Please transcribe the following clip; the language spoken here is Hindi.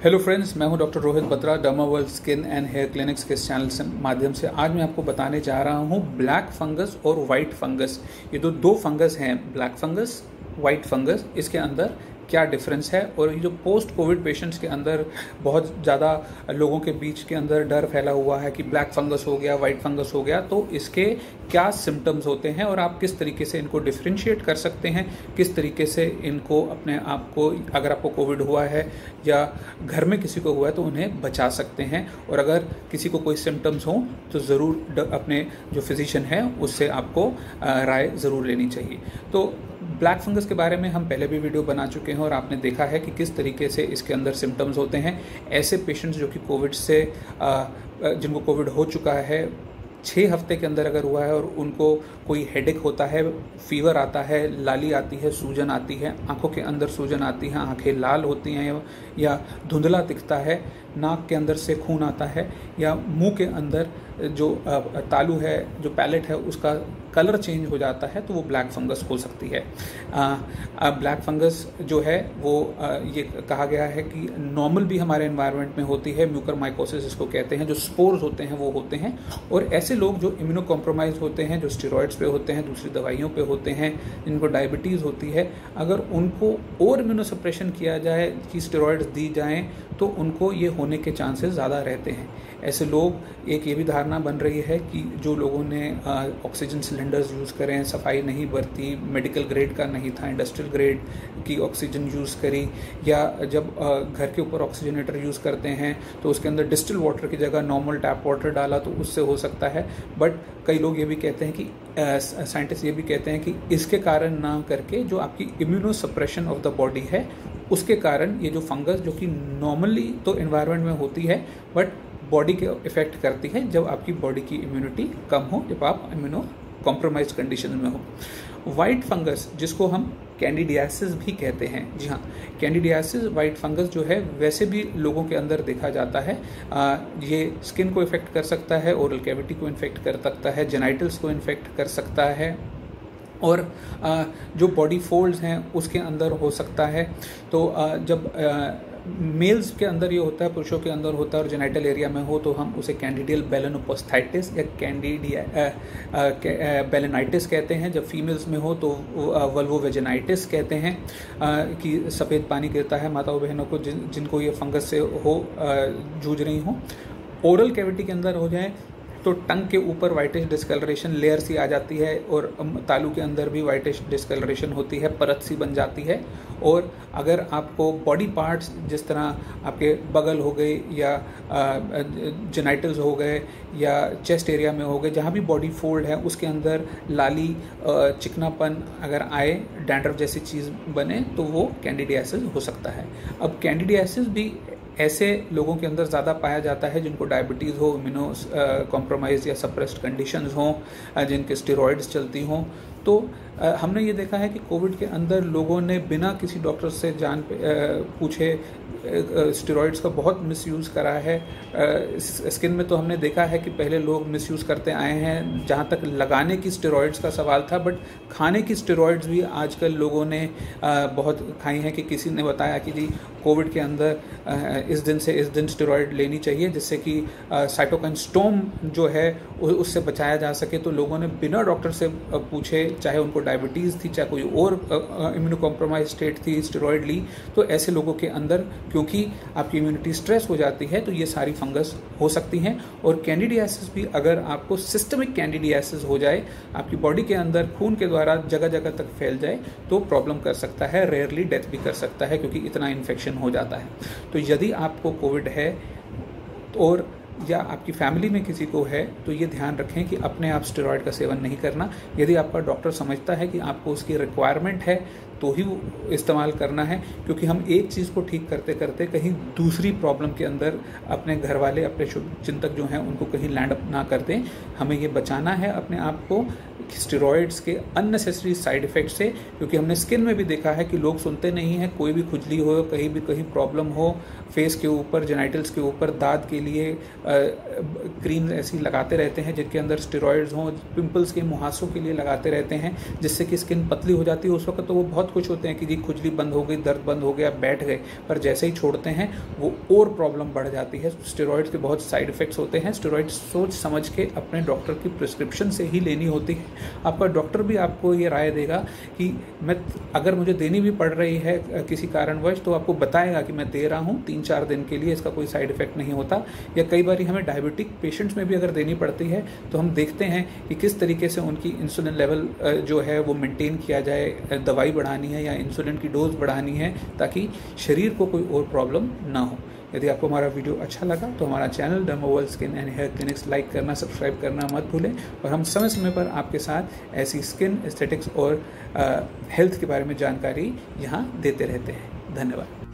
हेलो फ्रेंड्स, मैं हूं doctor Rohit Batra, derma world skin and hair clinics के इस चैनल से माध्यम से आज मैं आपको बताने जा रहा हूं ब्लैक फंगस और वाइट फंगस। ये दो फंगस हैं, ब्लैक फंगस, वाइट फंगस। इसके अंदर क्या डिफरेंस है और ये जो पोस्ट कोविड पेशेंट्स के अंदर बहुत ज़्यादा लोगों के बीच के अंदर डर फैला हुआ है कि ब्लैक फंगस हो गया, वाइट फंगस हो गया, तो इसके क्या सिम्टम्स होते हैं और आप किस तरीके से इनको डिफ्रेंशिएट कर सकते हैं, किस तरीके से इनको अपने आप को, अगर आपको कोविड हुआ है या घर में किसी को हुआ है तो उन्हें बचा सकते हैं। और अगर किसी को कोई सिम्टम्स हों तो ज़रूर अपने जो फिजिशियन है उससे आपको राय ज़रूर लेनी चाहिए। तो ब्लैक फंगस के बारे में हम पहले भी वीडियो बना चुके हैं और आपने देखा है कि किस तरीके से इसके अंदर सिम्टम्स होते हैं। ऐसे पेशेंट्स जो कि कोविड से जिनको कोविड हो चुका है 6 हफ्ते के अंदर अगर हुआ है और उनको कोई हेडेक होता है, फीवर आता है, लाली आती है, सूजन आती है, आंखों के अंदर सूजन आती है, आंखें लाल होती हैं या धुंधला दिखता है, नाक के अंदर से खून आता है या मुंह के अंदर जो तालू है, जो पैलेट है, उसका कलर चेंज हो जाता है, तो वो ब्लैक फंगस हो सकती है। ब्लैक फंगस जो है वो ये कहा गया है कि नॉर्मल भी हमारे एनवायरनमेंट में होती है, म्यूकरमाइकोसिस इसको कहते हैं, जो स्पोर्स होते हैं वो होते हैं। और ऐसे लोग जो इम्यूनो कॉम्प्रोमाइज होते हैं, जो स्टेरॉइड्स पे होते हैं, दूसरी दवाइयों पे होते हैं, जिनको डायबिटीज़ होती है, अगर उनको और इम्यूनो सप्रेशन किया जाए कि स्टेरॉइड्स दी जाएँ तो उनको ये होने के चांसेस ज़्यादा रहते हैं। ऐसे लोग, एक ये भी धारणा बन रही है कि जो लोगों ने ऑक्सीजन सिलेंडर्स यूज़ करें, सफाई नहीं बरती, मेडिकल ग्रेड का नहीं था, इंडस्ट्रियल ग्रेड की ऑक्सीजन यूज़ करी, या जब घर के ऊपर ऑक्सीजनेटर यूज़ करते हैं तो उसके अंदर डिस्टिल वाटर की जगह नॉर्मल टैप वाटर डाला तो उससे हो सकता है। बट कई लोग ये भी कहते हैं कि साइंटिस्ट ये भी कहते हैं कि इसके कारण ना करके जो आपकी immuno suppression of the body है उसके कारण ये जो फंगस, जो कि नॉर्मली तो एनवायरनमेंट में होती है बट बॉडी के इफेक्ट करती है जब आपकी बॉडी की इम्यूनिटी कम हो, जब आप इम्यूनो कॉम्प्रोमाइज कंडीशन में हो। वाइट फंगस, जिसको हम कैंडिडियासिस भी कहते हैं, जी हाँ, कैंडिडियासिस वाइट फंगस जो है वैसे भी लोगों के अंदर देखा जाता है। ये स्किन को इफेक्ट कर सकता है, ओरल कैविटी को इन्फेक्ट कर सकता है, जेनाइटल्स को इन्फेक्ट कर सकता है और जो बॉडी फोल्ड्स हैं उसके अंदर हो सकता है। तो जब मेल्स के अंदर ये होता है, पुरुषों के अंदर होता है और जेनाइटल एरिया में हो तो हम उसे कैंडिडियल बेलेनोपोस्थाइटिस या बेलेनाइटिस कहते हैं। जब फीमेल्स में हो तो वल्वोवेजिनाइटिस कहते हैं कि सफ़ेद पानी गिरता है माताओं बहनों को जिनको ये फंगस से हो जूझ रही हों। ओरल कैविटी के अंदर हो जाए तो टंग के ऊपर वाइटिश डिस्कलरेशन लेयर सी आ जाती है और तालू के अंदर भी वाइटिश डिस्कलरेशन होती है, परत सी बन जाती है। और अगर आपको बॉडी पार्ट्स जिस तरह आपके बगल हो गए या जेनाइटल्स हो गए या चेस्ट एरिया में हो गए, जहाँ भी बॉडी फोल्ड है उसके अंदर लाली, चिकनापन अगर आए, डैंड्रफ जैसी चीज़ बने, तो वो कैंडिडियासिस हो सकता है। अब कैंडिडियासिस भी ऐसे लोगों के अंदर ज़्यादा पाया जाता है जिनको डायबिटीज़ हो, इम्यूनो कॉम्प्रोमाइज़ या सप्रेस्ड कंडीशंस हों, जिनके स्टेरॉइड्स चलती हों। तो हमने ये देखा है कि कोविड के अंदर लोगों ने बिना किसी डॉक्टर से पूछे स्टेरॉइड्स का बहुत मिसयूज़ करा है। स्किन में तो हमने देखा है कि पहले लोग मिसयूज़ करते आए हैं जहाँ तक लगाने की स्टेरॉइड्स का सवाल था, बट खाने की स्टेरॉइड्स भी आजकल लोगों ने बहुत खाई हैं कि किसी ने बताया कि जी कोविड के अंदर इस दिन से इस दिन स्टेरॉइड लेनी चाहिए जिससे कि साइटोकाइन स्टॉर्म जो है उससे बचाया जा सके। तो लोगों ने बिना डॉक्टर से पूछे, चाहे उनको डायबिटीज़ थी, चाहे कोई और इम्यूनो कॉम्प्रोमाइज स्टेट थी, स्टेरॉइड ली। तो ऐसे लोगों के अंदर क्योंकि आपकी इम्यूनिटी स्ट्रेस हो जाती है तो ये सारी फंगस हो सकती हैं। और कैंडिडियासिस भी, अगर आपको सिस्टमिक कैंडिडियासिस हो जाए, आपकी बॉडी के अंदर खून के द्वारा जगह जगह तक फैल जाए, तो प्रॉब्लम कर सकता है, रेयरली डेथ भी कर सकता है क्योंकि इतना इन्फेक्शन हो जाता है। तो यदि आपको कोविड है और या आपकी फैमिली में किसी को है तो ये ध्यान रखें कि अपने आप स्टेरॉइड का सेवन नहीं करना। यदि आपका डॉक्टर समझता है कि आपको उसकी रिक्वायरमेंट है तो ही वो इस्तेमाल करना है, क्योंकि हम एक चीज़ को ठीक करते करते कहीं दूसरी प्रॉब्लम के अंदर अपने घर वाले, अपने शुभचिंतक जो हैं उनको कहीं लैंड अप ना कर दें। हमें ये बचाना है अपने आप को स्टेरॉइड्स के अननेसेसरी साइड इफ़ेक्ट से, क्योंकि हमने स्किन में भी देखा है कि लोग सुनते नहीं हैं। कोई भी खुजली हो, कहीं प्रॉब्लम हो, फेस के ऊपर, जेनाइटल्स के ऊपर दाद के लिए क्रीम ऐसी लगाते रहते हैं जिनके अंदर स्टेरॉइड्स हों, पिंपल्स के मुहासों के लिए लगाते रहते हैं जिससे कि स्किन पतली हो जाती है। उस वक्त तो वो बहुत बहुत खुश होते हैं कि जी खुजली बंद हो गई, दर्द बंद हो गया, बैठ गए, पर जैसे ही छोड़ते हैं वो और प्रॉब्लम बढ़ जाती है। स्टेरॉइड्स के बहुत साइड इफेक्ट्स होते हैं। स्टेरॉइड्स सोच समझ के अपने डॉक्टर की प्रिस्क्रिप्शन से ही लेनी होती है। आपका डॉक्टर भी आपको ये राय देगा कि मैं अगर मुझे देनी भी पड़ रही है किसी कारणवश, तो आपको बताएगा कि मैं दे रहा हूँ 3-4 दिन के लिए, इसका कोई साइड इफेक्ट नहीं होता। या कई बार हमें डायबिटिक पेशेंट्स में भी अगर देनी पड़ती है तो हम देखते हैं कि किस तरीके से उनकी इंसुलिन लेवल जो है वो मेंटेन किया जाए, दवाई बढ़ानी है या इंसुलिन की डोज बढ़ानी है ताकि शरीर को कोई और प्रॉब्लम ना हो। यदि आपको हमारा वीडियो अच्छा लगा तो हमारा channel Dermaworld skin and hair clinics like करना, सब्सक्राइब करना मत भूलें। और हम समय समय पर आपके साथ ऐसी स्किन एस्थेटिक्स और हेल्थ के बारे में जानकारी यहाँ देते रहते हैं। धन्यवाद।